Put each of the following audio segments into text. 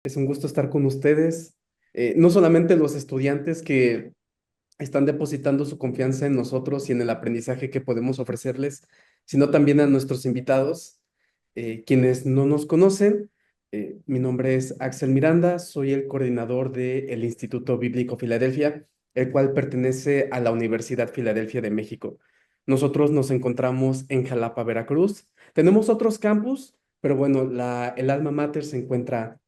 Es un gusto estar con ustedes. No solamente los estudiantes que están depositando su confianza en nosotros y en el aprendizaje que podemos ofrecerles, sino también a nuestros invitados, quienes no nos conocen. Mi nombre es Axel Miranda, soy el coordinador del Instituto Bíblico Filadelfia, el cual pertenece a la Universidad Filadelfia de México. Nosotros nos encontramos en Jalapa, Veracruz. Tenemos otros campus, pero bueno, el alma mater se encuentra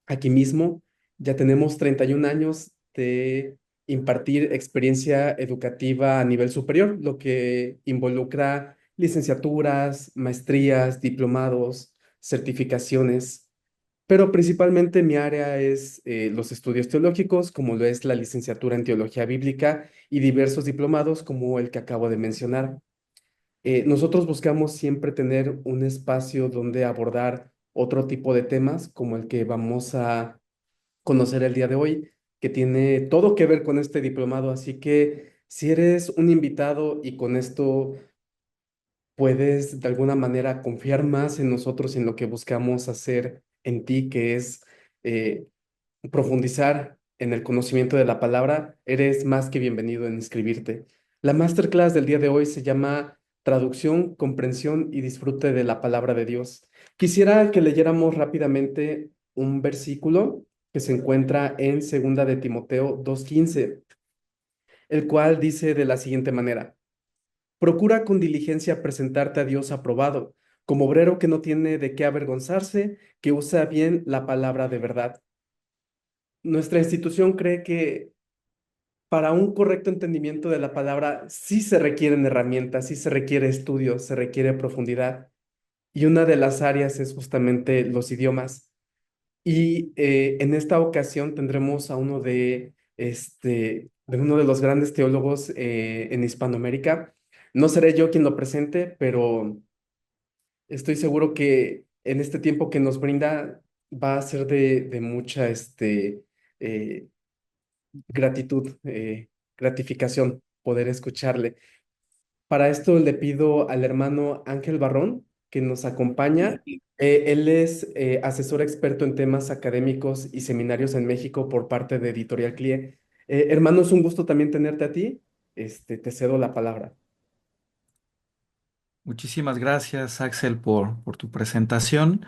aquí mismo. Ya tenemos 31 años de impartir experiencia educativa a nivel superior, lo que involucra licenciaturas, maestrías, diplomados, certificaciones, pero principalmente mi área es los estudios teológicos, como lo es la licenciatura en teología bíblica y diversos diplomados como el que acabo de mencionar. Nosotros buscamos siempre tener un espacio donde abordar otro tipo de temas, como el que vamos a conocer el día de hoy, que tiene todo que ver con este diplomado. Así que si eres un invitado y con esto puedes de alguna manera confiar más en nosotros y en lo que buscamos hacer en ti, que es eh, profundizar en el conocimiento de la palabra, eres más que bienvenido en inscribirte. La masterclass del día de hoy se llama Traducción, Comprensión y Disfrute de la Palabra de Dios. Quisiera que leyéramos rápidamente un versículo que se encuentra en Segunda de Timoteo 2:15, el cual dice de la siguiente manera: Procura con diligencia presentarte a Dios aprobado, como obrero que no tiene de qué avergonzarse, que usa bien la palabra de verdad. Nuestra institución cree que para un correcto entendimiento de la palabra sí se requieren herramientas, sí se requiere estudio, se requiere profundidad. Y una de las áreas es justamente los idiomas. Y en esta ocasión tendremos a de uno de los grandes teólogos en Hispanoamérica. No seré yo quien lo presente, pero estoy seguro que en este tiempo que nos brinda va a ser de mucha eh, gratitud, gratificación poder escucharle. Para esto le pido al hermano Ángel Barrón que nos acompaña. Él es asesor experto en temas académicos y seminarios en México por parte de Editorial CLIE. Hermano, es un gusto también tenerte a ti. Te cedo la palabra. Muchísimas gracias, Axel, por tu presentación.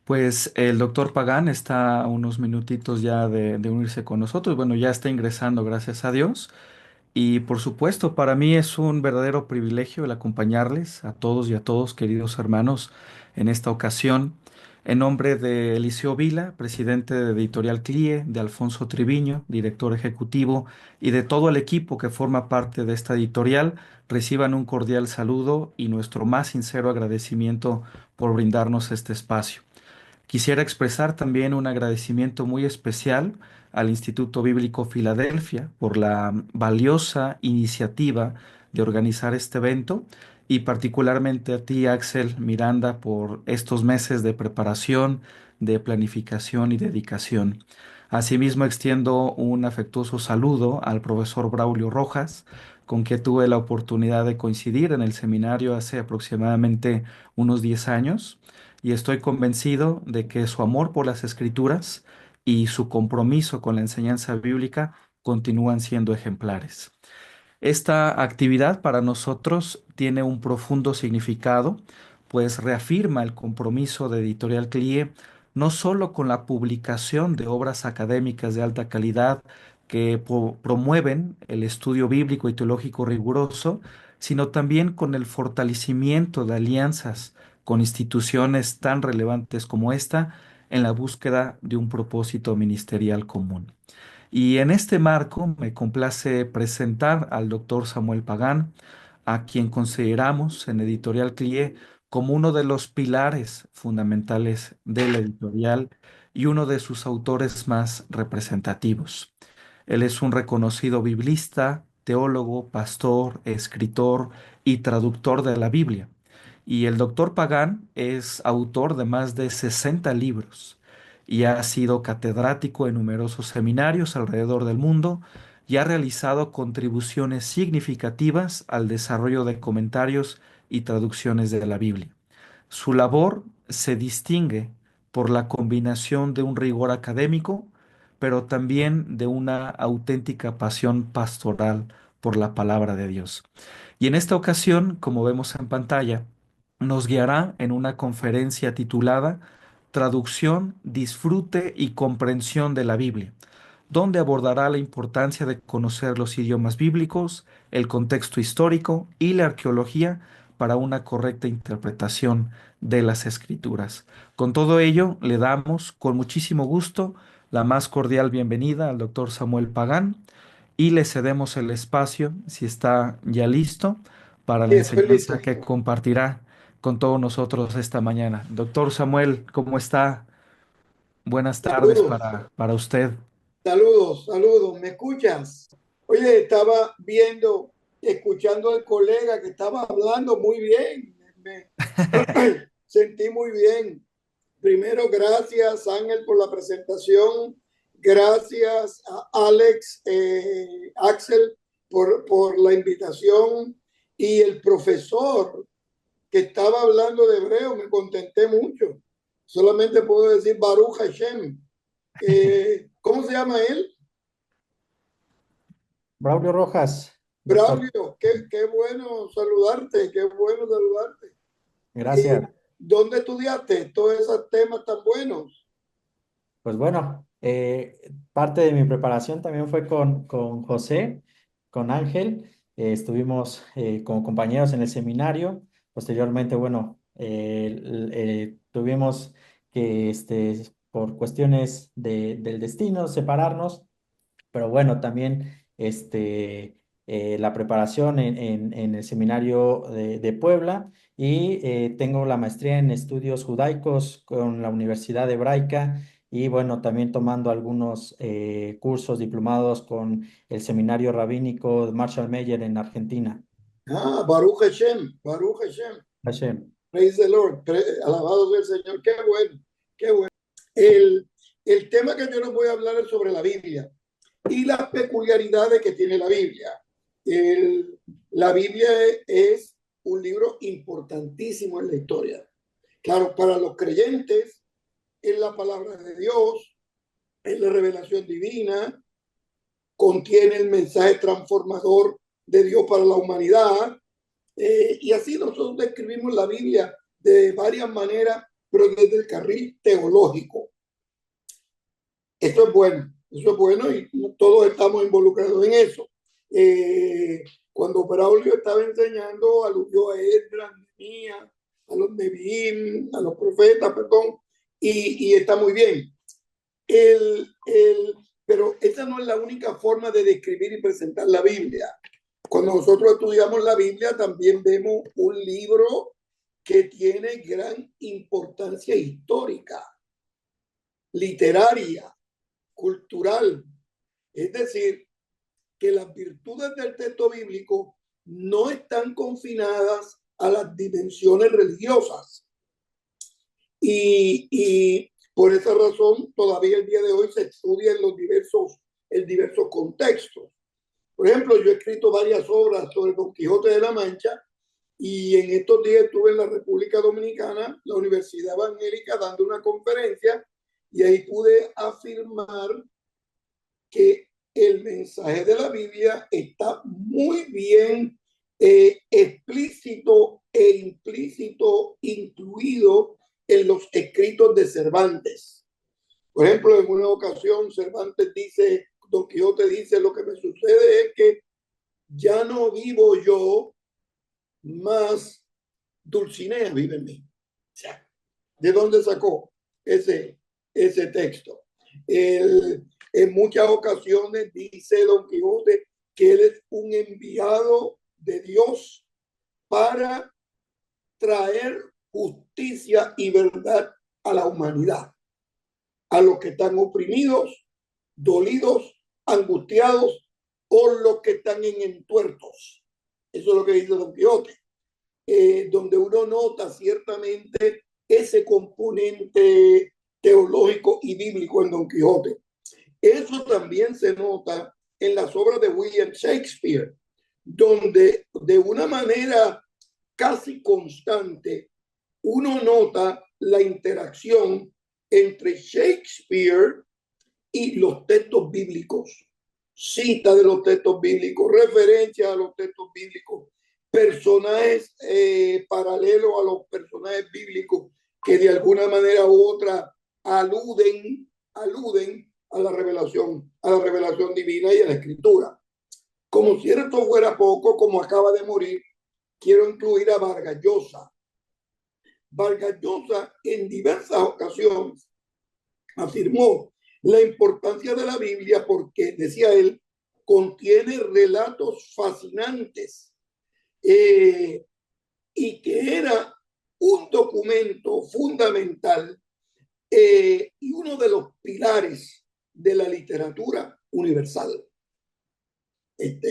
Pues el doctor Pagán está a unos minutitos ya de unirse con nosotros. Bueno, ya está ingresando, gracias a Dios. Y por supuesto, para mí es un verdadero privilegio el acompañarles a todos y a todos, queridos hermanos, en esta ocasión. En nombre de Eliseo Vila, presidente de Editorial CLIE, de Alfonso Triviño, director ejecutivo, y de todo el equipo que forma parte de esta editorial, reciban un cordial saludo y nuestro más sincero agradecimiento por brindarnos este espacio. Quisiera expresar también un agradecimiento muy especial al Instituto Bíblico Filadelfia por la valiosa iniciativa de organizar este evento y particularmente a ti, Axel Miranda, por estos meses de preparación, de planificación y dedicación. Asimismo, extiendo un afectuoso saludo al profesor Braulio Rojas, con quien tuve la oportunidad de coincidir en el seminario hace aproximadamente unos 10 años y estoy convencido de que su amor por las escrituras y su compromiso con la enseñanza bíblica continúan siendo ejemplares. Esta actividad para nosotros tiene un profundo significado, pues reafirma el compromiso de Editorial CLIE no solo con la publicación de obras académicas de alta calidad que promueven el estudio bíblico y teológico riguroso, sino también con el fortalecimiento de alianzas con instituciones tan relevantes como esta en la búsqueda de un propósito ministerial común. Y en este marco me complace presentar al doctor Samuel Pagán, a quien consideramos en Editorial CLIE como uno de los pilares fundamentales de la editorial y uno de sus autores más representativos. Él es un reconocido biblista, teólogo, pastor, escritor y traductor de la Biblia. Y el doctor Pagán es autor de más de 60 libros y ha sido catedrático en numerosos seminarios alrededor del mundo y ha realizado contribuciones significativas al desarrollo de comentarios y traducciones de la Biblia. Su labor se distingue por la combinación de un rigor académico, pero también de una auténtica pasión pastoral por la palabra de Dios. Y en esta ocasión, como vemos en pantalla, nos guiará en una conferencia titulada Traducción, disfrute y comprensión de la Biblia, donde abordará la importancia de conocer los idiomas bíblicos, el contexto histórico y la arqueología para una correcta interpretación de las Escrituras. Con todo ello, le damos con muchísimo gusto la más cordial bienvenida al doctor Samuel Pagán y le cedemos el espacio, si está ya listo, para la Sí, estoy enseñanza listo. que compartirá con todos nosotros esta mañana. Doctor Samuel, ¿cómo está? Buenas tardes Saludos, para usted. saludos. ¿Me escuchas? Oye, estaba viendo, escuchando al colega que estaba hablando muy bien. Me sentí muy bien. Primero, gracias Ángel por la presentación. Gracias a Alex, Axel, por la invitación. Y el profesor que estaba hablando de hebreo, me contenté mucho. Solamente puedo decir Baruch Hashem. ¿Cómo se llama él? Braulio Rojas, doctor. Braulio, qué bueno saludarte, qué bueno saludarte. Gracias. ¿Dónde estudiaste todos esos temas tan buenos? Pues bueno, parte de mi preparación también fue con José, con Ángel. Estuvimos como compañeros en el seminario. Posteriormente, bueno, tuvimos que, por cuestiones del destino, separarnos. Pero bueno, también la preparación en el seminario de Puebla y tengo la maestría en estudios judaicos con la Universidad Hebraica y bueno, también tomando algunos cursos diplomados con el seminario rabínico de Marshall Meyer en Argentina. Ah, Baruch Hashem, Baruch Hashem. Hashem. Praise the Lord. Alabado sea el Señor. Qué bueno, qué bueno. El, el tema que yo les voy a hablar es sobre la Biblia y las peculiaridades que tiene la Biblia. El, la Biblia es un libro importantísimo en la historia. Claro, para los creyentes es la palabra de Dios, es la revelación divina, contiene el mensaje transformador de Dios para la humanidad. Y así nosotros describimos la Biblia de varias maneras, pero desde el carril teológico. Eso es bueno y todos estamos involucrados en eso. Cuando Braulio estaba enseñando, aludió a Esdras, Nehemías, a los Neviim, a los profetas, perdón, y está muy bien. Pero esa no es la única forma de describir y presentar la Biblia. Cuando nosotros estudiamos la Biblia, también vemos un libro que tiene gran importancia histórica, literaria, cultural. Es decir, que las virtudes del texto bíblico no están confinadas a las dimensiones religiosas. Y por esa razón, todavía el día de hoy se estudia en diversos contextos. Por ejemplo, yo he escrito varias obras sobre Don Quijote de la Mancha y en estos días estuve en la República Dominicana, la Universidad Evangélica, dando una conferencia y ahí pude afirmar que el mensaje de la Biblia está muy bien explícito e implícito incluido en los escritos de Cervantes. Por ejemplo, en una ocasión Cervantes dice, Don Quijote dice, lo que me sucede es que ya no vivo yo, más Dulcinea vive en mí. O sea, ¿de dónde sacó ese texto? En muchas ocasiones dice Don Quijote que él es un enviado de Dios para traer justicia y verdad a la humanidad, a los que están oprimidos, dolidos, angustiados o los que están en entuertos. Eso es lo que dice Don Quijote, donde uno nota ciertamente ese componente teológico y bíblico en Don Quijote. Eso también se nota en las obras de William Shakespeare, donde de una manera casi constante uno nota la interacción entre Shakespeare y los textos bíblicos. Cita de los textos bíblicos, referencia a los textos bíblicos, personajes paralelos a los personajes bíblicos que de alguna manera u otra aluden a la revelación divina y a la escritura. Como si esto fuera poco, como acaba de morir, quiero incluir a Vargas Llosa. Vargas Llosa en diversas ocasiones afirmó la importancia de la Biblia porque, decía él, contiene relatos fascinantes y que era un documento fundamental y uno de los pilares de la literatura universal.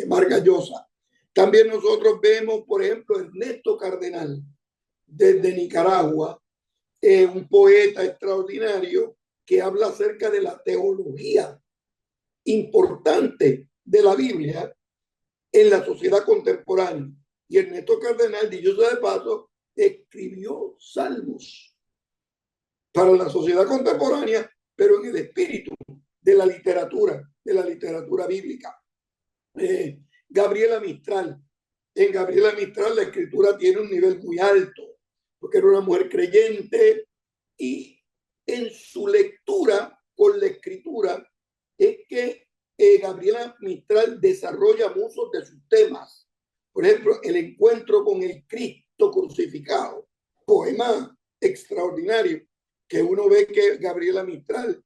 Vargas Llosa. También nosotros vemos, por ejemplo, Ernesto Cardenal, desde Nicaragua, un poeta extraordinario que habla acerca de la teología importante de la Biblia en la sociedad contemporánea. Y Ernesto Cardenal, dicho sea de paso, escribió salmos para la sociedad contemporánea, pero en el espíritu de la literatura bíblica. Gabriela Mistral. En Gabriela Mistral la escritura tiene un nivel muy alto, porque era una mujer creyente y en su lectura con la escritura es que Gabriela Mistral desarrolla muchos de sus temas. Por ejemplo, el encuentro con el Cristo crucificado, poema extraordinario que uno ve que Gabriela Mistral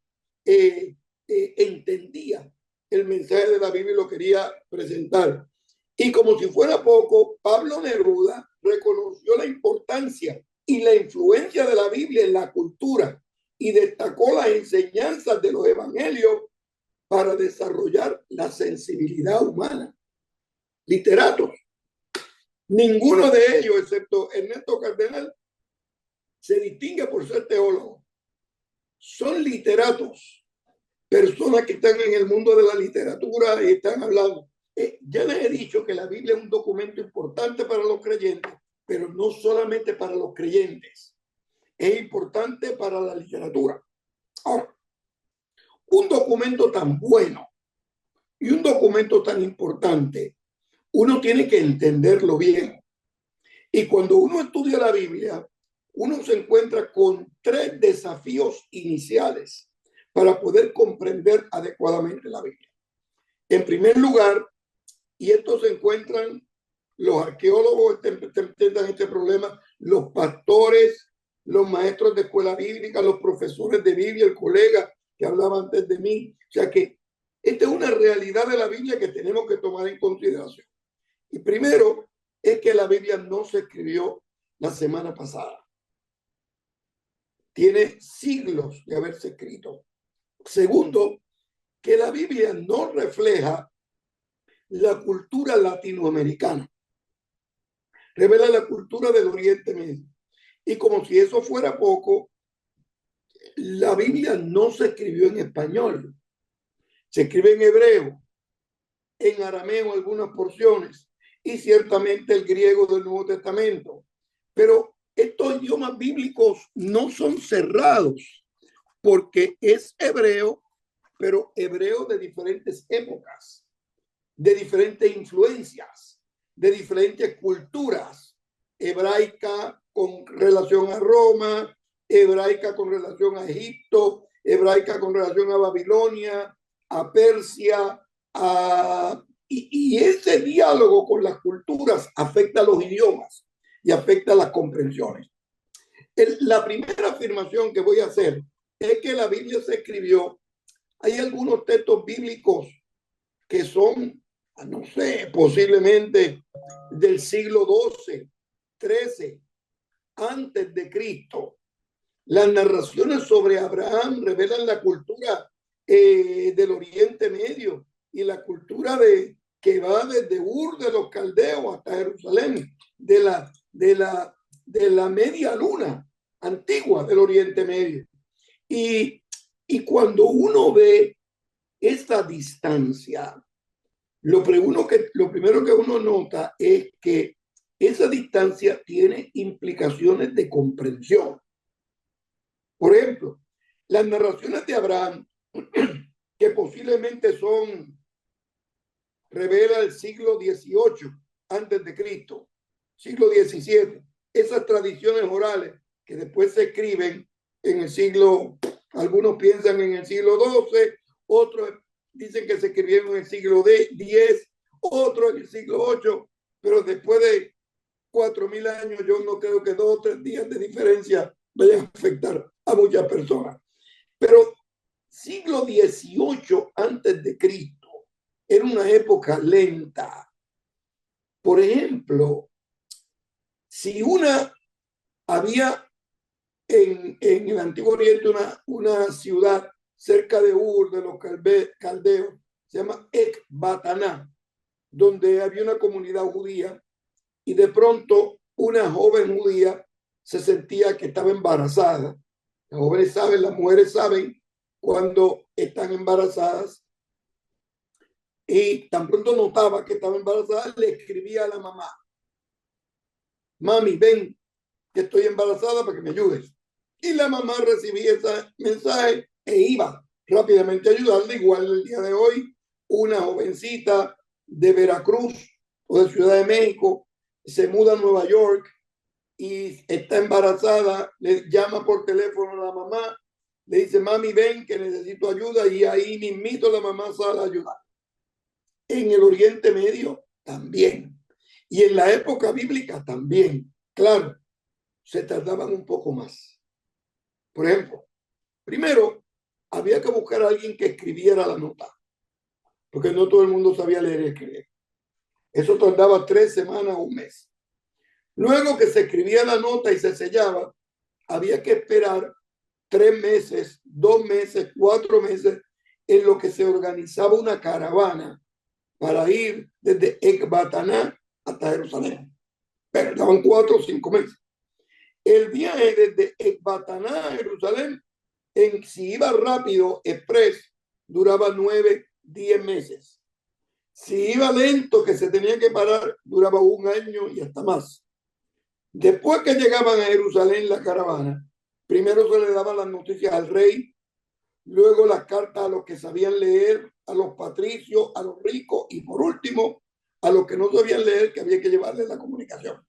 entendía el mensaje de la Biblia y lo quería presentar. Y como si fuera poco, Pablo Neruda reconoció la importancia y la influencia de la Biblia en la cultura y destacó las enseñanzas de los evangelios para desarrollar la sensibilidad humana. Literatos. Ninguno de ellos, excepto Ernesto Cardenal, se distingue por ser teólogo. Son literatos, personas que están en el mundo de la literatura y están hablando. Ya les he dicho que la Biblia es un documento importante para los creyentes, pero no solamente para los creyentes. Es importante para la literatura. Ahora, un documento tan bueno y un documento tan importante, uno tiene que entenderlo bien. Y cuando uno estudia la Biblia, uno se encuentra con 3 desafíos iniciales para poder comprender adecuadamente la Biblia. En primer lugar, y estos se encuentran los arqueólogos, entiendan este problema, los pastores, los maestros de escuela bíblica, los profesores de Biblia, el colega que hablaba antes de mí. O sea que esta es una realidad de la Biblia que tenemos que tomar en consideración. Y primero es que la Biblia no se escribió la semana pasada. Tiene siglos de haberse escrito. Segundo, que la Biblia no refleja la cultura latinoamericana. Revela la cultura del Oriente Medio. Y como si eso fuera poco, la Biblia no se escribió en español. Se escribe en hebreo, en arameo algunas porciones y ciertamente el griego del Nuevo Testamento. Pero estos idiomas bíblicos no son cerrados porque es hebreo, pero hebreo de diferentes épocas, de diferentes influencias, de diferentes culturas, hebraica con relación a Roma, hebraica con relación a Egipto, hebraica con relación a Babilonia, a Persia, y ese diálogo con las culturas afecta a los idiomas y afecta a las comprensiones. La primera afirmación que voy a hacer es que la Biblia se escribió. Hay algunos textos bíblicos que son, no sé, posiblemente del siglo XII, XIII, antes de Cristo. Las narraciones sobre Abraham revelan la cultura del Oriente Medio y la cultura que va desde Ur de los Caldeos hasta Jerusalén, de la media luna antigua del Oriente Medio. Y cuando uno ve esta distancia, lo primero que uno nota es que esa distancia tiene implicaciones de comprensión. Por ejemplo, Las narraciones de Abraham, que posiblemente revela el siglo XVIII antes de Cristo, siglo XVII, esas tradiciones orales que después se escriben en el siglo, algunos piensan en el siglo XII, otros dicen que se escribieron en el siglo X, otros en el siglo VIII, pero después de 4.000 años yo no creo que 2 o 3 días de diferencia vayan a afectar a muchas personas. Pero siglo XVIII antes de Cristo era una época lenta. Por ejemplo, si había en el Antiguo Oriente una ciudad cerca de Ur, de los caldeos, se llama Ecbatana, donde había una comunidad judía, y de pronto una joven judía se sentía que estaba embarazada. Las jóvenes saben, las mujeres saben cuando están embarazadas, y tan pronto notaba que estaba embarazada, le escribía a la mamá: mami, ven, que estoy embarazada para que me ayudes. Y la mamá recibía ese mensaje e iba rápidamente a ayudarle. Igual el día de hoy, una jovencita de Veracruz o de Ciudad de México se muda a Nueva York y está embarazada, le llama por teléfono a la mamá, le dice: mami, ven que necesito ayuda, y ahí mismito la mamá sale a ayudar. En el Oriente Medio también, y en la época bíblica también, claro, se tardaban un poco más. Por ejemplo, primero había que buscar a alguien que escribiera la nota, porque no todo el mundo sabía leer y escribir. Eso tardaba 3 semanas o un mes. Luego que se escribía la nota y se sellaba, había que esperar 3 meses, 2 meses, 4 meses, en lo que se organizaba una caravana para ir desde Ecbatana hasta Jerusalén. Pero daban 4 o 5 meses. El viaje desde Ecbatana a Jerusalén, si iba rápido, express, duraba 9, 10 meses. Si iba lento, que se tenía que parar, duraba 1 año y hasta más. Después que llegaban a Jerusalén la caravana, primero se le daban las noticias al rey, luego las cartas a los que sabían leer, a los patricios, a los ricos, y por último, a los que no sabían leer, que había que llevarles la comunicación.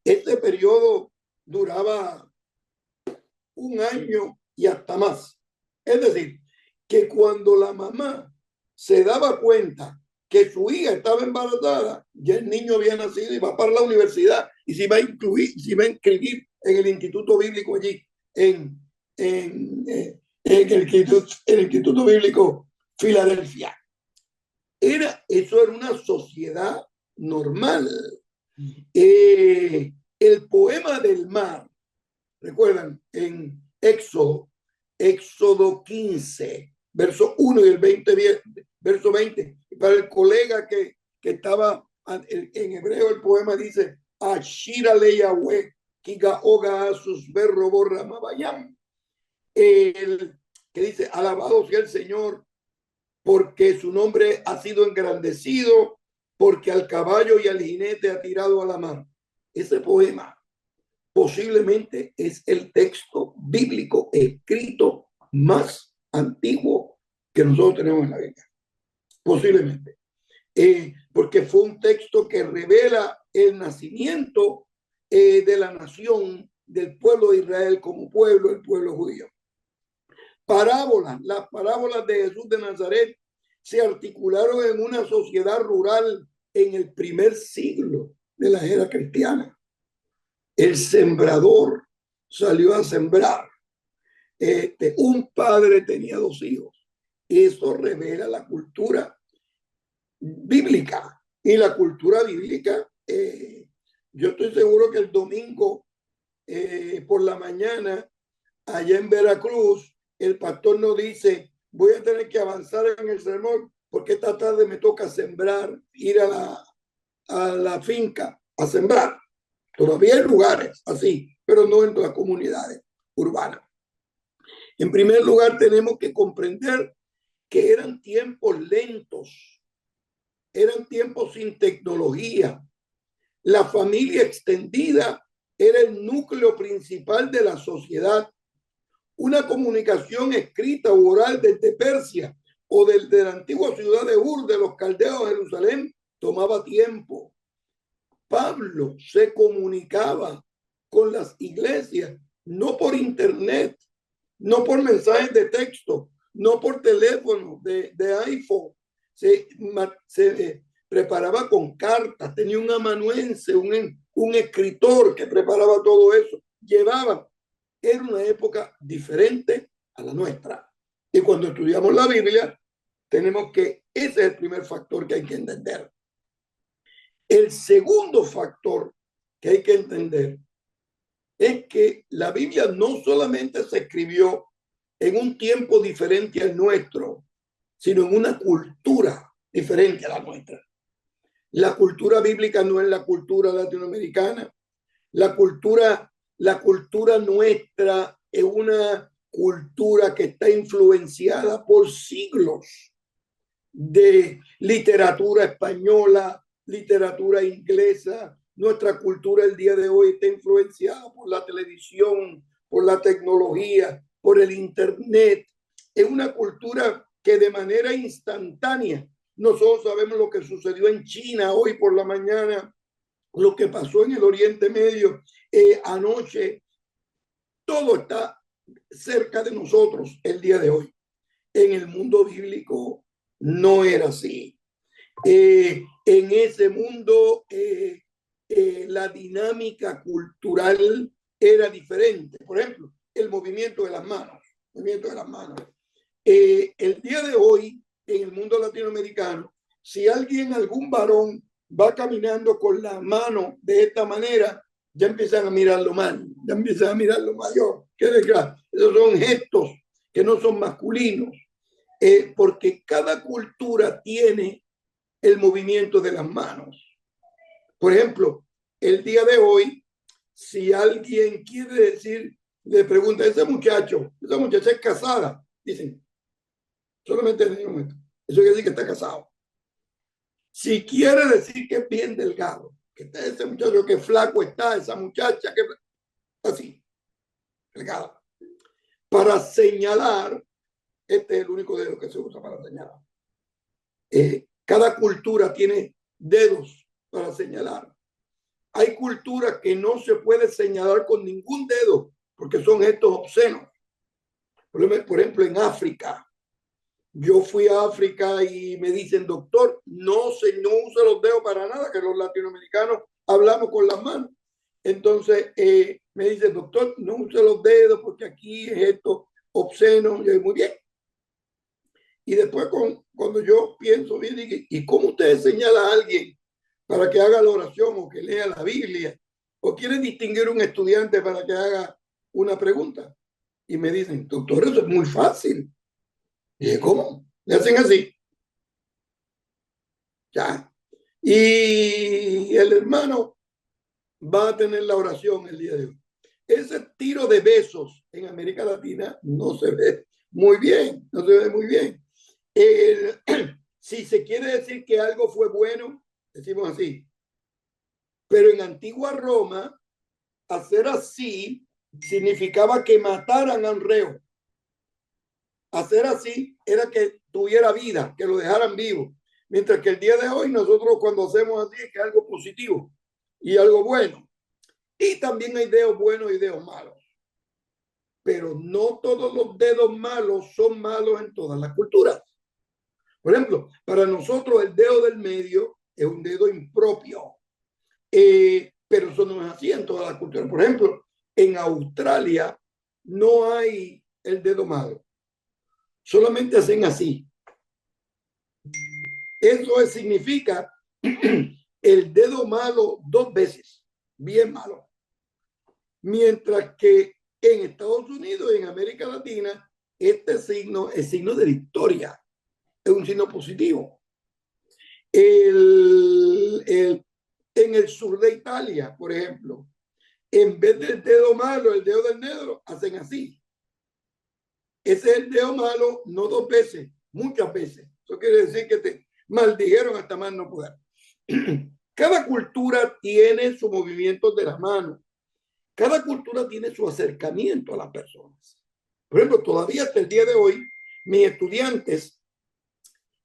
Este periodo duraba 1 año y hasta más. Es decir, que cuando la mamá se daba cuenta que su hija estaba embarazada, ya el niño había nacido y va para la universidad y se iba a inscribir en el Instituto Bíblico allí, en el Instituto Bíblico Filadelfia. Eso era una sociedad normal. El poema del mar, recuerdan, en Éxodo 15, verso 1 y el 20, verso 20. Y para el colega que estaba en hebreo, el poema dice: Ashira le Yahweh, Kiga Oga sus berro borra mabayam. Que dice: alabado sea el Señor, porque su nombre ha sido engrandecido, porque al caballo y al jinete ha tirado a la mar. Ese poema posiblemente es el texto bíblico escrito más antiguo que nosotros tenemos en la Biblia. Posiblemente. Porque fue un texto que revela el nacimiento de la nación, del pueblo de Israel como pueblo, el pueblo judío. Las parábolas de Jesús de Nazaret se articularon en una sociedad rural en el primer siglo de la era cristiana. El sembrador salió a sembrar. Un padre tenía 2 hijos. Eso revela la cultura bíblica. Y la cultura bíblica, yo estoy seguro que el domingo por la mañana, allá en Veracruz, el pastor nos dice: voy a tener que avanzar en el sermón porque esta tarde me toca sembrar, ir a la finca a sembrar. Todavía hay lugares así, pero no en las comunidades urbanas. En primer lugar, tenemos que comprender que eran tiempos lentos, eran tiempos sin tecnología. La familia extendida era el núcleo principal de la sociedad. Una comunicación escrita o oral desde Persia o desde la antigua ciudad de Ur de los caldeos de Jerusalén tomaba tiempo. Pablo se comunicaba con las iglesias, no por internet, no por mensajes de texto, no por teléfono de iPhone. Se preparaba con cartas, tenía un amanuense, un escritor que preparaba todo eso. Llevaban. Era una época diferente a la nuestra. Y cuando estudiamos la Biblia, tenemos que ese es el primer factor que hay que entender. El segundo factor que hay que entender es que la Biblia no solamente se escribió en un tiempo diferente al nuestro, sino en una cultura diferente a la nuestra. La cultura bíblica no es la cultura latinoamericana. La cultura nuestra es una cultura que está influenciada por siglos de literatura española, literatura inglesa. Nuestra cultura el día de hoy está influenciada por la televisión, por la tecnología, por el internet. Es una cultura que de manera instantánea, nosotros sabemos lo que sucedió en China hoy por la mañana, lo que pasó en el Oriente Medio anoche. Todo está cerca de nosotros el día de hoy. En el mundo bíblico no era así. En ese mundo la dinámica cultural era diferente. Por ejemplo, el movimiento de las manos. El día de hoy, en el mundo latinoamericano, si alguien, algún varón, va caminando con la mano de esta manera, ya empiezan a mirarlo mal, ya empiezan a mirarlo mayor. Esos son gestos que no son masculinos, porque cada cultura tiene el movimiento de las manos. Por ejemplo, el día de hoy, si alguien quiere decir, le pregunta, esa muchacha es casada, dicen, solamente en un momento, eso quiere decir que está casado. Si quiere decir que es bien delgado, que está ese muchacho, que flaco está, esa muchacha, que así, delgada. Para señalar, este es el único dedo que se usa para señalar. Cada cultura tiene dedos para señalar. Hay culturas que no se puede señalar con ningún dedo porque son gestos obscenos. Por ejemplo, en África. Yo fui a África y me dicen, doctor, no use los dedos para nada, que los latinoamericanos hablamos con las manos. Entonces me dicen, doctor, no use los dedos porque aquí es esto obsceno. Yo digo, muy bien. Y después cuando yo pienso bien, digo, ¿y cómo usted señala a alguien para que haga la oración o que lea la Biblia? ¿O quiere distinguir a un estudiante para que haga una pregunta? Y me dicen, doctor, eso es muy fácil. Y ¿cómo? Le hacen así. Ya. Y el hermano va a tener la oración el día de hoy. Ese tiro de besos en América Latina no se ve muy bien. No se ve muy bien. Si se quiere decir que algo fue bueno, decimos así. Pero en antigua Roma, hacer así significaba que mataran a un reo. Hacer así era que tuviera vida, que lo dejaran vivo. Mientras que el día de hoy nosotros cuando hacemos así es que es algo positivo y algo bueno. Y también hay dedos buenos y dedos malos. Pero no todos los dedos malos son malos en todas las culturas. Por ejemplo, para nosotros el dedo del medio es un dedo impropio. Pero eso no es así en todas las culturas. Por ejemplo, en Australia no hay el dedo malo. Solamente hacen así. Eso significa el dedo malo 2 veces. Bien malo. Mientras que en Estados Unidos y en América Latina, este signo es signo de victoria. Es un signo positivo. En el sur de Italia, por ejemplo, en vez del dedo malo, el dedo del negro, hacen así. Ese es el dedo malo, no 2 veces, muchas veces. Eso quiere decir que te maldijeron hasta más no poder. Cada cultura tiene su movimiento de las manos. Cada cultura tiene su acercamiento a las personas. Por ejemplo, todavía hasta el día de hoy, mis estudiantes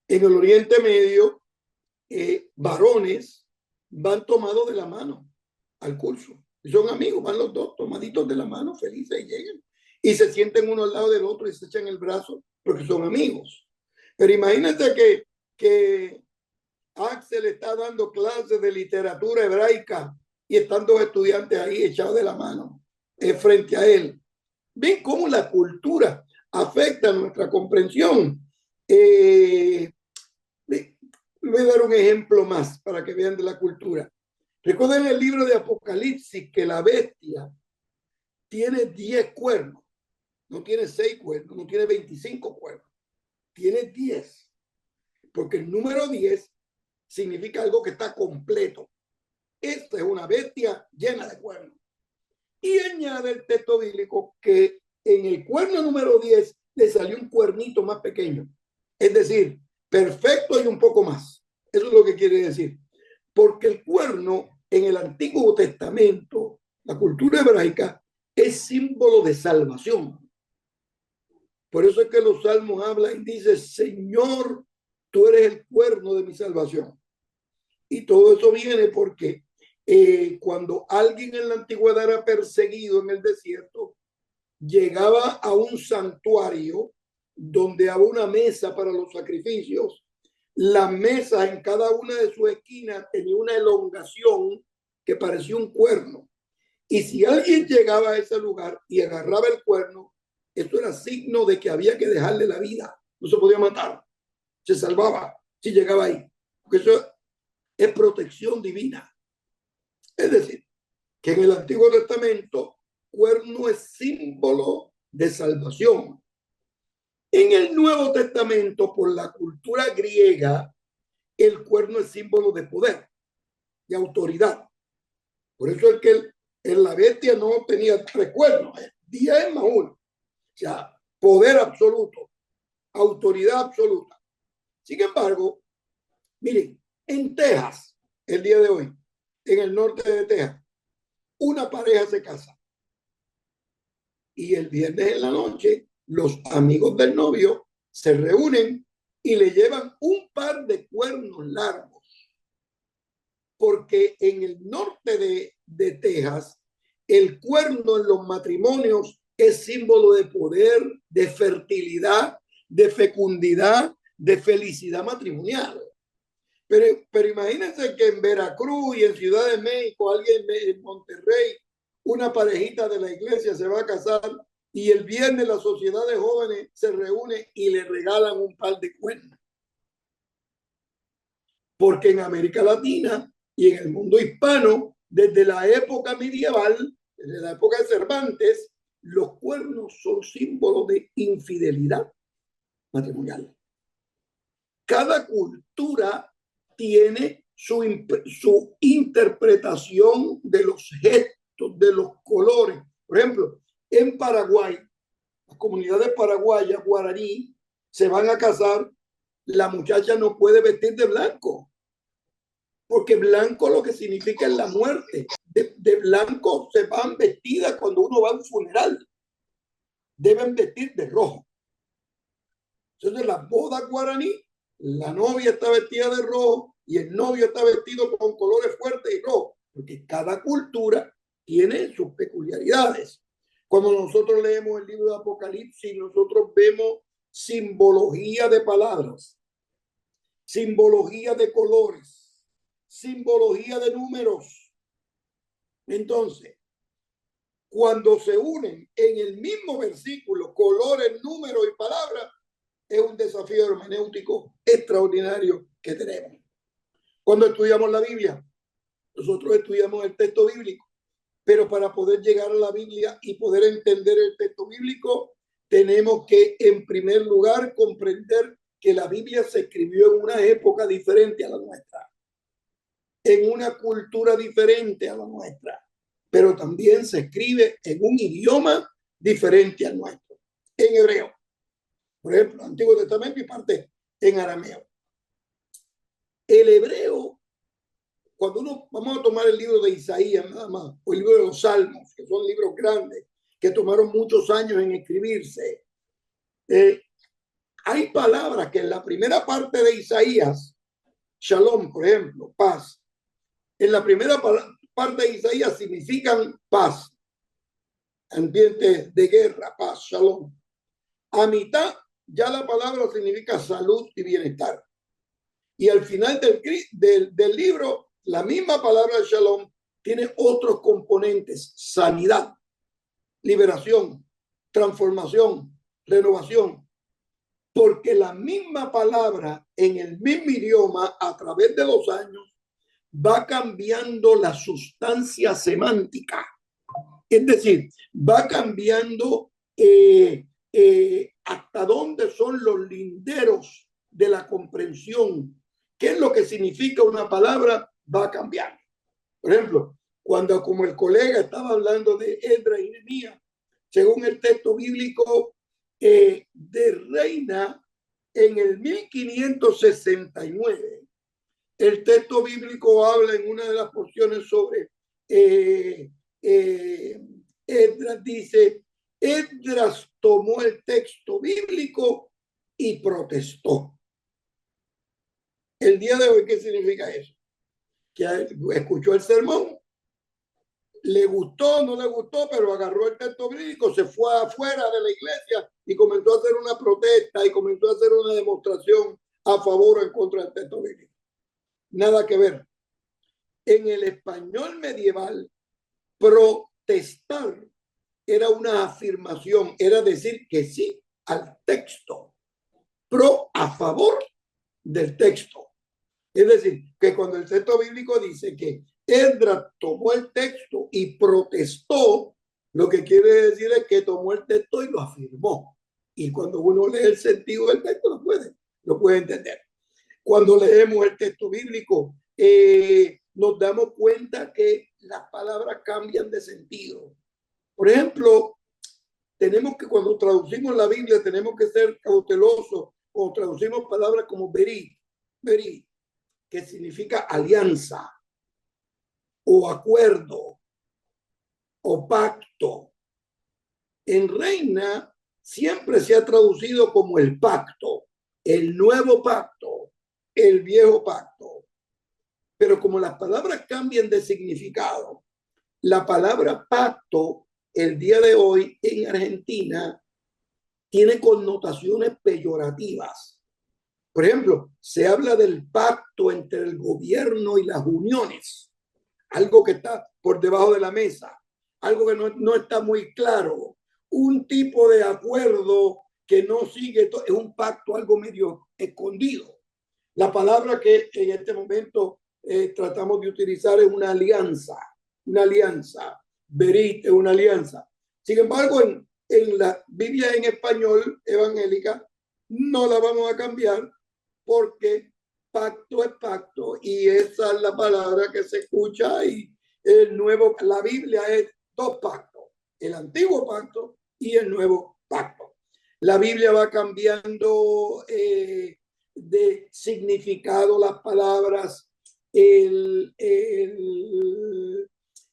en el Oriente Medio, varones, van tomados de la mano al curso. Y son amigos, van los dos tomaditos de la mano, felices, y llegan. Y se sienten uno al lado del otro y se echan el brazo porque son amigos. Pero imagínate que Axel está dando clases de literatura hebraica y están dos estudiantes ahí echados de la mano frente a él. Ven cómo la cultura afecta nuestra comprensión. Voy a dar un ejemplo más para que vean de la cultura. Recuerden el libro de Apocalipsis que la bestia tiene 10 cuernos. No tiene 6 cuernos, no tiene 25 cuernos. Tiene 10. Porque el número 10 significa algo que está completo. Esta es una bestia llena de cuernos. Y añade el texto bíblico que en el cuerno número 10 le salió un cuernito más pequeño. Es decir, perfecto y un poco más. Eso es lo que quiere decir. Porque el cuerno en el Antiguo Testamento, la cultura hebraica, es símbolo de salvación. Por eso es que los salmos hablan y dicen, Señor, tú eres el cuerno de mi salvación. Y todo eso viene porque cuando alguien en la antigüedad era perseguido en el desierto, llegaba a un santuario donde había una mesa para los sacrificios. La mesa en cada una de sus esquinas tenía una elongación que parecía un cuerno. Y si alguien llegaba a ese lugar y agarraba el cuerno, esto era signo de que había que dejarle la vida. No se podía matar. Se salvaba si llegaba ahí. Porque eso es protección divina. Es decir, que en el Antiguo Testamento, cuerno es símbolo de salvación. En el Nuevo Testamento, por la cultura griega, el cuerno es símbolo de poder, de autoridad. Por eso es que en la bestia no tenía 3 cuernos, 10 más 1. O sea, poder absoluto, autoridad absoluta. Sin embargo, miren, en Texas, el día de hoy, en el norte de Texas, una pareja se casa. Y el viernes en la noche, los amigos del novio se reúnen y le llevan un par de cuernos largos. Porque en el norte de Texas, el cuerno en los matrimonios es símbolo de poder, de fertilidad, de fecundidad, de felicidad matrimonial. Pero imagínense que en Veracruz y en Ciudad de México, alguien en Monterrey, una parejita de la iglesia se va a casar y el viernes la sociedad de jóvenes se reúne y le regalan un par de cuernos. Porque en América Latina y en el mundo hispano, desde la época medieval, desde la época de Cervantes, los cuernos son símbolos de infidelidad matrimonial. Cada cultura tiene su interpretación de los gestos, de los colores. Por ejemplo, en Paraguay, las comunidades paraguayas, guaraní, se van a casar, la muchacha no puede vestir de blanco, porque blanco lo que significa es la muerte. De blanco se van vestidas cuando uno va a un funeral. Deben vestir de rojo. Entonces, las bodas guaraní, la novia está vestida de rojo y el novio está vestido con colores fuertes y rojos, porque cada cultura tiene sus peculiaridades. Cuando nosotros leemos el libro de Apocalipsis, nosotros vemos simbología de palabras, simbología de colores, simbología de números. Entonces, cuando se unen en el mismo versículo colores, números y palabras, es un desafío hermenéutico extraordinario que tenemos. Cuando estudiamos la Biblia, nosotros estudiamos el texto bíblico, pero para poder llegar a la Biblia y poder entender el texto bíblico, tenemos que, en primer lugar, comprender que la Biblia se escribió en una época diferente a la nuestra, en una cultura diferente a la nuestra, pero también se escribe en un idioma diferente al nuestro, en hebreo. Por ejemplo, Antiguo Testamento y parte en arameo. El hebreo, cuando vamos a tomar el libro de Isaías nada más, o el libro de los Salmos, que son libros grandes, que tomaron muchos años en escribirse. Hay palabras que en la primera parte de Isaías, shalom, por ejemplo, paz, en la primera parte de Isaías significan paz, ambiente de guerra, paz, shalom. A mitad ya la palabra significa salud y bienestar. Y al final del libro, la misma palabra shalom tiene otros componentes: sanidad, liberación, transformación, renovación. Porque la misma palabra en el mismo idioma a través de los años va cambiando la sustancia semántica. Es decir, va cambiando hasta dónde son los linderos de la comprensión. ¿Qué es lo que significa una palabra? Va cambiando. Por ejemplo, cuando como el colega estaba hablando de Esdras y Nehemías, según el texto bíblico de Reina, en el 1569, el texto bíblico habla en una de las porciones sobre Esdras, dice: Esdras tomó el texto bíblico y protestó. El día de hoy, ¿qué significa eso? Que escuchó el sermón, le gustó, no le gustó, pero agarró el texto bíblico, se fue afuera de la iglesia y comenzó a hacer una protesta y comenzó a hacer una demostración a favor o en contra del texto bíblico. Nada que ver. En el español medieval, protestar era una afirmación, era decir que sí al texto, a favor del texto. Es decir, que cuando el texto bíblico dice que Esdras tomó el texto y protestó, lo que quiere decir es que tomó el texto y lo afirmó. Y cuando uno lee el sentido del texto, lo puede entender. Cuando leemos el texto bíblico, nos damos cuenta que las palabras cambian de sentido. Por ejemplo, tenemos que, cuando traducimos la Biblia, tenemos que ser cautelosos cuando traducimos palabras como berit, que significa alianza, o acuerdo, o pacto. En Reina siempre se ha traducido como el pacto, el nuevo pacto, el viejo pacto. Pero como las palabras cambian de significado, la palabra pacto el día de hoy en Argentina tiene connotaciones peyorativas. Por ejemplo, se habla del pacto entre el gobierno y las uniones, algo que está por debajo de la mesa, algo que no está muy claro, un tipo de acuerdo que no sigue, es un pacto, algo medio escondido. La palabra que en este momento tratamos de utilizar es una alianza, berit es una alianza. Sin embargo, en la Biblia en español evangélica no la vamos a cambiar, porque pacto es pacto y esa es la palabra que se escucha. Y la Biblia es dos pactos: el antiguo pacto y el nuevo pacto. La Biblia va cambiando de significado las palabras.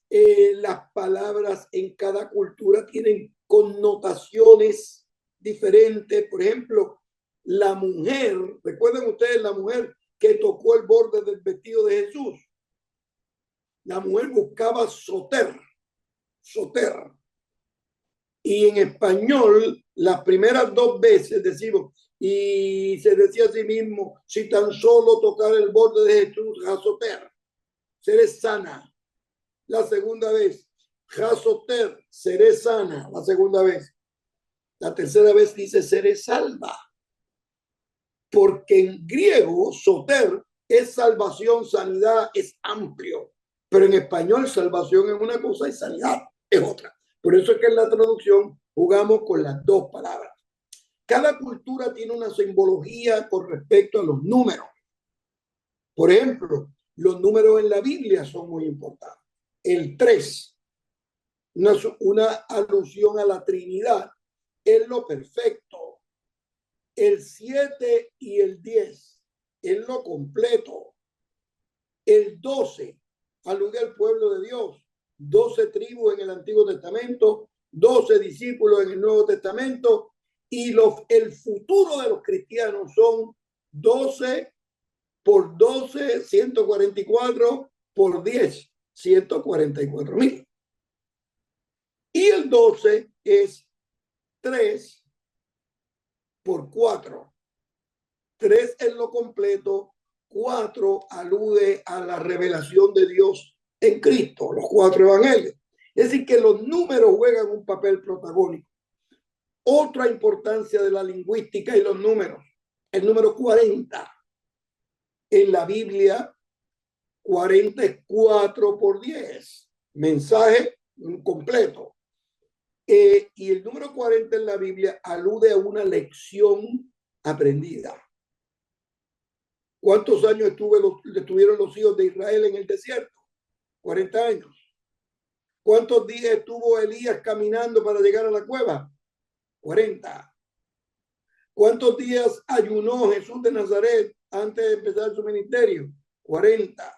Las palabras en cada cultura tienen connotaciones diferentes. Por ejemplo, la mujer, recuerden ustedes la mujer que tocó el borde del vestido de Jesús. La mujer buscaba soter. Y en español, las primeras dos veces decimos, y se decía a sí mismo: si tan solo tocar el borde de Jesús, jasoter, seré sana. La segunda vez, jasoter, seré sana. La segunda vez. La tercera vez dice: seré salva. Porque en griego, soter es salvación, sanidad, es amplio. Pero en español, salvación es una cosa y sanidad es otra. Por eso es que en la traducción jugamos con las dos palabras. Cada cultura tiene una simbología con respecto a los números. Por ejemplo, los números en la Biblia son muy importantes. El 3, una alusión a la Trinidad, es lo perfecto. El 7 y el 10 es lo completo. El 12 alude al pueblo de Dios. 12 tribus en el Antiguo Testamento, 12 discípulos en el Nuevo Testamento, y el futuro de los cristianos son 12 por 12, 144 por 10, 144,000. Y el 12 es 3 por 4. 3 es lo completo, 4 alude a la revelación de Dios en Cristo, los 4 evangelios. Es decir, que los números juegan un papel protagónico. Otra importancia de la lingüística y los números. El número 40. En la Biblia, 40 es 4 por 10. Mensaje completo. Y el número 40 en la Biblia alude a una lección aprendida. ¿Cuántos años estuvieron los hijos de Israel en el desierto? 40 años. ¿Cuántos días estuvo Elías caminando para llegar a la cueva? 40. ¿Cuántos días ayunó Jesús de Nazaret antes de empezar su ministerio? 40.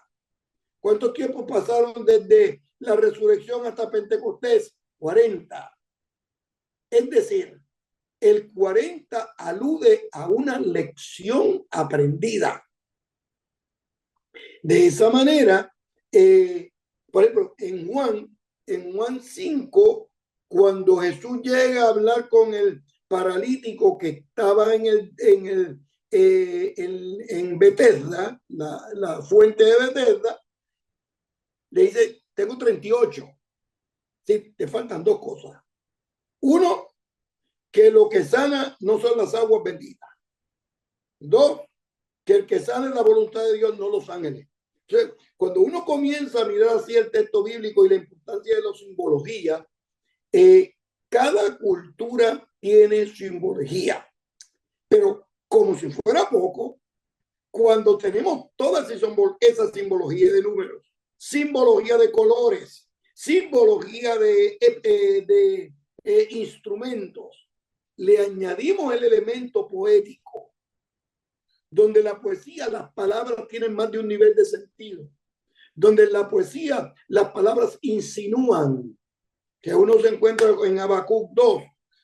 ¿Cuántos tiempos pasaron desde la resurrección hasta Pentecostés? 40. Es decir, el 40 alude a una lección aprendida. De esa manera, por ejemplo, en Juan 5, cuando Jesús llega a hablar con el paralítico que estaba en Betesda, la fuente de Betesda, le dice, tengo 38. Sí, te faltan 2 cosas. Uno, que lo que sana no son las aguas benditas. 2, que el que sana es la voluntad de Dios, no los ángeles. Entonces, cuando uno comienza a mirar así el texto bíblico y la importancia de la simbología, cada cultura tiene simbología. Pero como si fuera poco, cuando tenemos toda esa simbología de números, simbología de colores, simbología de instrumentos, le añadimos el elemento poético, donde la poesía, las palabras tienen más de un nivel de sentido, donde en la poesía las palabras insinúan, que uno se encuentra en Habacuc 2,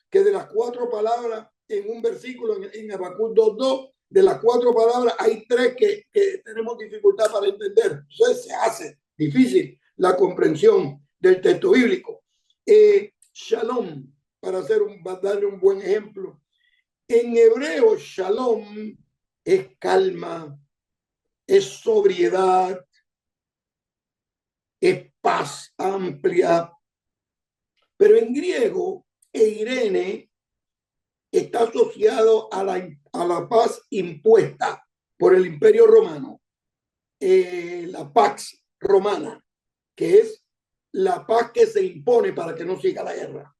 que de las 4 palabras en un versículo en Habacuc 2:2, de las 4 palabras hay 3 que tenemos dificultad para entender. Entonces se hace difícil la comprensión del texto bíblico. Shalom, para darle un buen ejemplo. En hebreo, shalom es calma, es sobriedad, es paz amplia. Pero en griego, eirene está asociado a la paz impuesta por el Imperio Romano, la Pax Romana, que es la paz que se impone para que no siga la guerra.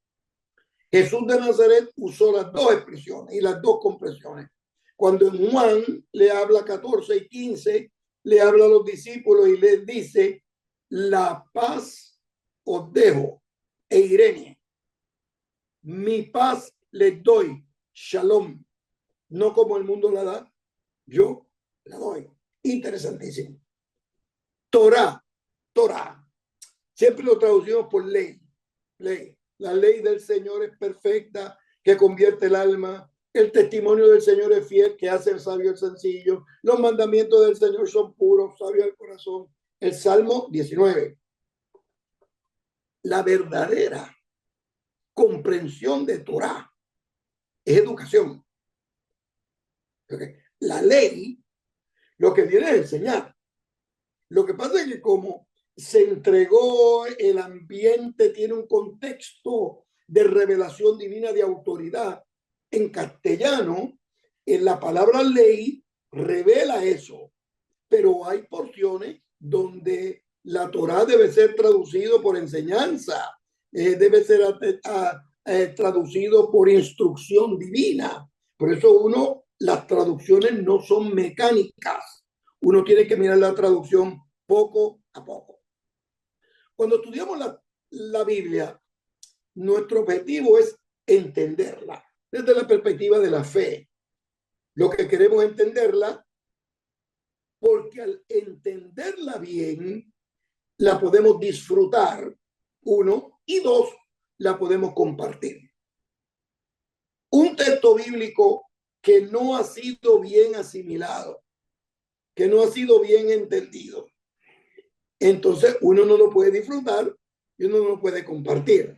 Jesús de Nazaret usó las 2 expresiones y las 2 compresiones. Cuando en Juan le habla 14 y 15, le habla a los discípulos y les dice, la paz os dejo, eirene. Mi paz les doy, shalom. No como el mundo la da, yo la doy. Interesantísimo. Torah. Siempre lo traducimos por ley. La ley del Señor es perfecta, que convierte el alma. El testimonio del Señor es fiel, que hace el sabio el sencillo. Los mandamientos del Señor son puros, sabios al corazón. El Salmo 19. La verdadera comprensión de Torah es educación. La ley lo que viene es enseñar. Lo que pasa es que como se entregó, el ambiente tiene un contexto de revelación divina de autoridad. En castellano, en la palabra ley revela eso, pero hay porciones donde la Torá debe ser traducido por enseñanza, debe ser traducido por instrucción divina. Por eso las traducciones no son mecánicas. Uno tiene que mirar la traducción poco a poco. Cuando estudiamos la Biblia, nuestro objetivo es entenderla desde la perspectiva de la fe. Lo que queremos es entenderla porque al entenderla bien, la podemos disfrutar, 1, y 2, la podemos compartir. Un texto bíblico que no ha sido bien asimilado, que no ha sido bien entendido, entonces uno no lo puede disfrutar y uno no lo puede compartir.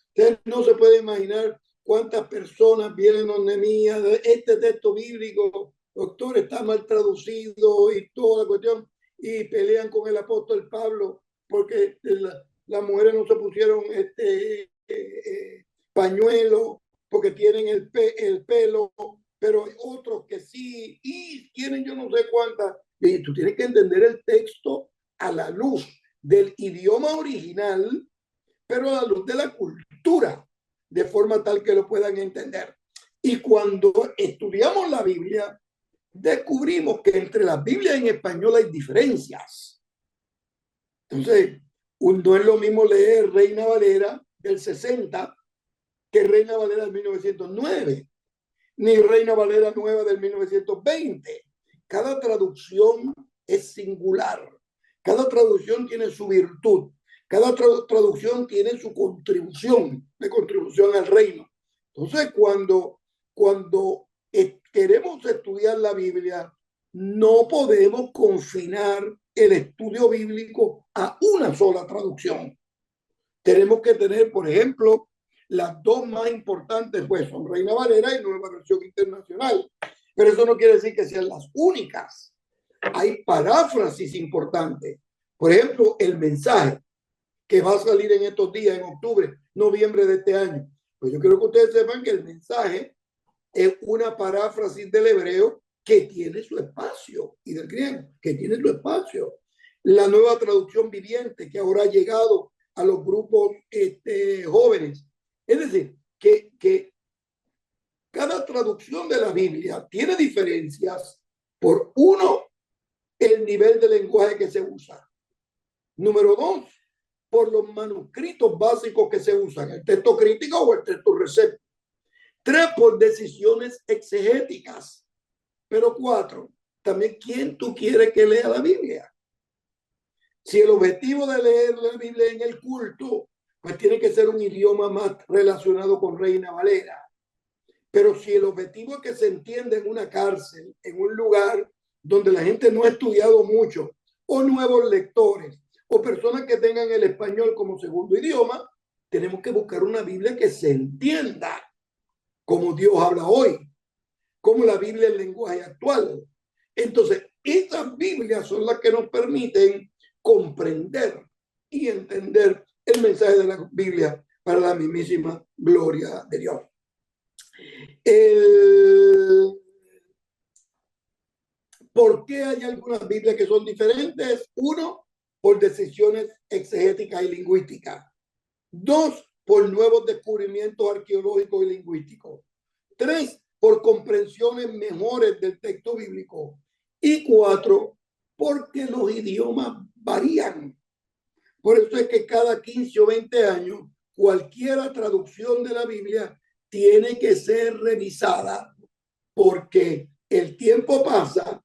Usted no se puede imaginar cuántas personas vienen donde mía, este texto bíblico, doctor, está mal traducido y toda la cuestión, y pelean con el apóstol Pablo porque las mujeres no se pusieron pañuelo porque tienen el pelo, pero hay otros que sí, y tienen yo no sé cuántas. Y tú tienes que entender el texto a la luz del idioma original, pero a la luz de la cultura, de forma tal que lo puedan entender. Y cuando estudiamos la Biblia, descubrimos que entre las Biblias en español hay diferencias. Entonces, no es lo mismo leer Reina Valera del 60 que Reina Valera del 1909, ni Reina Valera nueva del 1920. Cada traducción es singular. Cada traducción tiene su virtud. Cada traducción tiene su contribución, de contribución al reino. Entonces, cuando queremos estudiar la Biblia, no podemos confinar el estudio bíblico a una sola traducción. Tenemos que tener, por ejemplo, las dos más importantes, pues, son Reina Valera y Nueva Versión Internacional. Pero eso no quiere decir que sean las únicas. Hay paráfrasis importantes. Por ejemplo, el mensaje que va a salir en estos días, en octubre, noviembre de este año. Pues yo quiero que ustedes sepan que el mensaje es una paráfrasis del hebreo que tiene su espacio, y del griego, que tiene su espacio. La nueva traducción viviente que ahora ha llegado a los grupos jóvenes. Es decir, que cada traducción de la Biblia tiene diferencias por uno, el nivel de lenguaje que se usa. Número dos, por los manuscritos básicos que se usan, el texto crítico o el texto recepto. Tres, por decisiones exegéticas. Pero cuatro, también quién tú quieres que lea la Biblia. Si el objetivo de leer la Biblia en el culto, pues tiene que ser un idioma más relacionado con Reina Valera. Pero si el objetivo es que se entienda en una cárcel, en un lugar donde la gente no ha estudiado mucho, o nuevos lectores, o personas que tengan el español como segundo idioma, tenemos que buscar una Biblia que se entienda como Dios habla hoy, como la Biblia en lenguaje actual. Entonces, esas Biblias son las que nos permiten comprender y entender el mensaje de la Biblia para la mismísima gloria de Dios. ¿Por qué hay algunas Biblias que son diferentes? Uno, por decisiones exegéticas y lingüísticas. Dos, por nuevos descubrimientos arqueológicos y lingüísticos. Tres, por comprensiones mejores del texto bíblico. Y cuatro, porque los idiomas varían. Por eso es que cada 15 o 20 años, cualquier traducción de la Biblia tiene que ser revisada, porque el tiempo pasa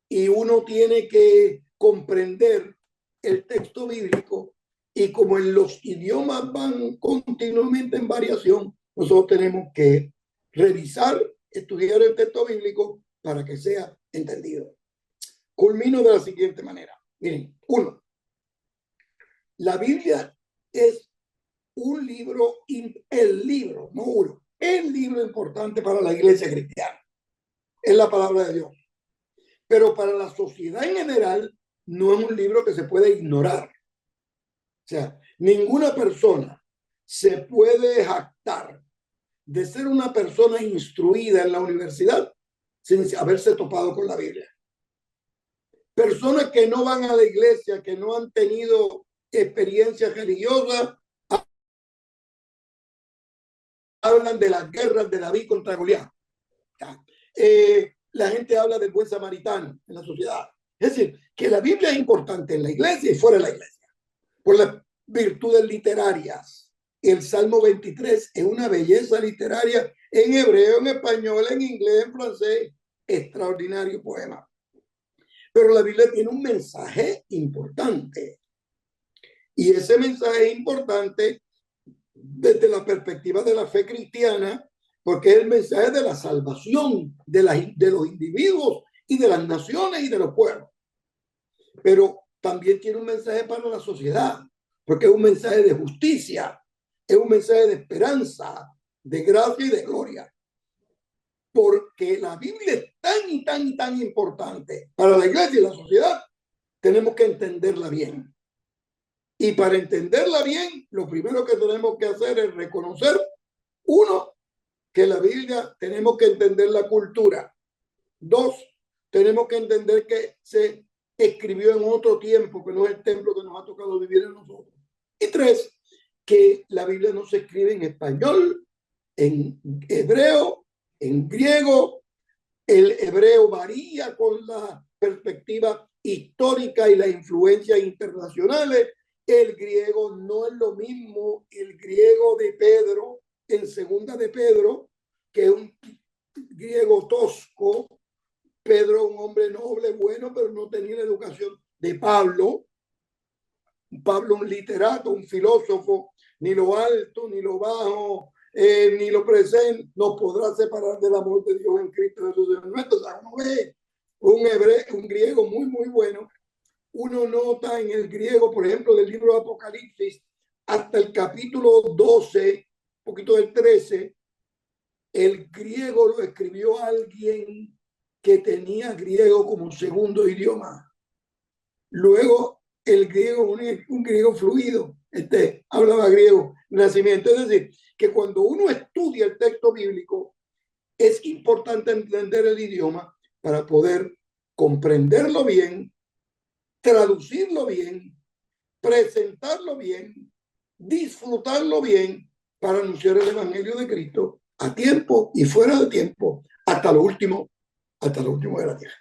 y uno tiene que comprender el texto bíblico, y como en los idiomas van continuamente en variación, nosotros tenemos que revisar, estudiar el texto bíblico para que sea entendido. Culmino de la siguiente manera. Miren, uno, la Biblia es un libro, el libro, no uno, el libro importante para la iglesia cristiana. Es la palabra de Dios. Pero para la sociedad en general, no es un libro que se puede ignorar. O sea, ninguna persona se puede jactar de ser una persona instruida en la universidad sin haberse topado con la Biblia. Personas que no van a la iglesia, que no han tenido experiencias religiosas, hablan de las guerras de David contra Goliat. La gente habla del buen samaritano en la sociedad. Es decir, que la Biblia es importante en la iglesia y fuera de la iglesia, por las virtudes literarias. El Salmo 23 es una belleza literaria en hebreo, en español, en inglés, en francés. Extraordinario poema. Pero la Biblia tiene un mensaje importante. Y ese mensaje importante desde la perspectiva de la fe cristiana, porque es el mensaje de la salvación de los individuos y de las naciones y de los pueblos. Pero también tiene un mensaje para la sociedad, porque es un mensaje de justicia, es un mensaje de esperanza, de gracia y de gloria. Porque la Biblia es tan y tan y tan importante para la iglesia y la sociedad, tenemos que entenderla bien. Y para entenderla bien, lo primero que tenemos que hacer es reconocer, uno, que la Biblia tenemos que entender la cultura. Dos, tenemos que entender que se escribió en otro tiempo, que no es el tiempo que nos ha tocado vivir a nosotros. Y tres, que la Biblia no se escribe en español, en hebreo, en griego. El hebreo varía con la perspectiva histórica y las influencias internacionales. El griego no es lo mismo el griego de Pedro en Segunda de Pedro, que es un griego tosco. Pedro, un hombre noble, bueno, pero no tenía la educación de Pablo. Pablo, un literato, un filósofo, ni lo alto, ni lo bajo, ni lo presente nos podrá separar del amor de Dios en Cristo Jesús. O sea, uno ve un griego muy, muy bueno. Uno nota en el griego, por ejemplo, del libro de Apocalipsis, hasta el capítulo 12, un poquito del 13, el griego lo escribió alguien que tenía griego como segundo idioma. Luego, el griego, un griego fluido, hablaba griego, nacimiento. Es decir, que cuando uno estudia el texto bíblico, es importante entender el idioma para poder comprenderlo bien, traducirlo bien, presentarlo bien, disfrutarlo bien, para anunciar el evangelio de Cristo a tiempo y fuera de tiempo, hasta lo último de la tierra.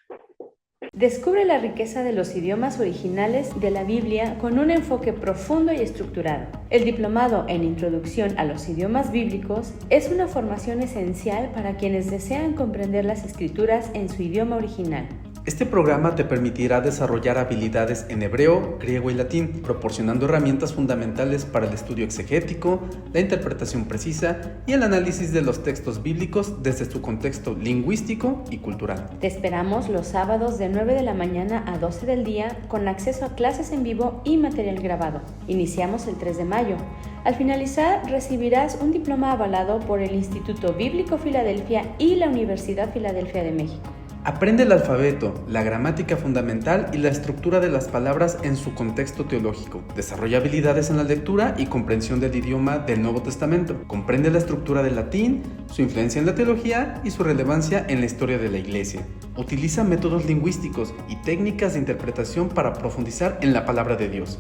Descubre la riqueza de los idiomas originales de la Biblia con un enfoque profundo y estructurado. El diplomado en Introducción a los Idiomas Bíblicos es una formación esencial para quienes desean comprender las Escrituras en su idioma original. Este programa te permitirá desarrollar habilidades en hebreo, griego y latín, proporcionando herramientas fundamentales para el estudio exegético, la interpretación precisa y el análisis de los textos bíblicos desde su contexto lingüístico y cultural. Te esperamos los sábados de 9 de la mañana a 12 del día con acceso a clases en vivo y material grabado. Iniciamos el 3 de mayo. Al finalizar, recibirás un diploma avalado por el Instituto Bíblico Filadelfia y la Universidad Filadelfia de México. Aprende el alfabeto, la gramática fundamental y la estructura de las palabras en su contexto teológico. Desarrolla habilidades en la lectura y comprensión del idioma del Nuevo Testamento. Comprende la estructura del latín, su influencia en la teología y su relevancia en la historia de la Iglesia. Utiliza métodos lingüísticos y técnicas de interpretación para profundizar en la palabra de Dios.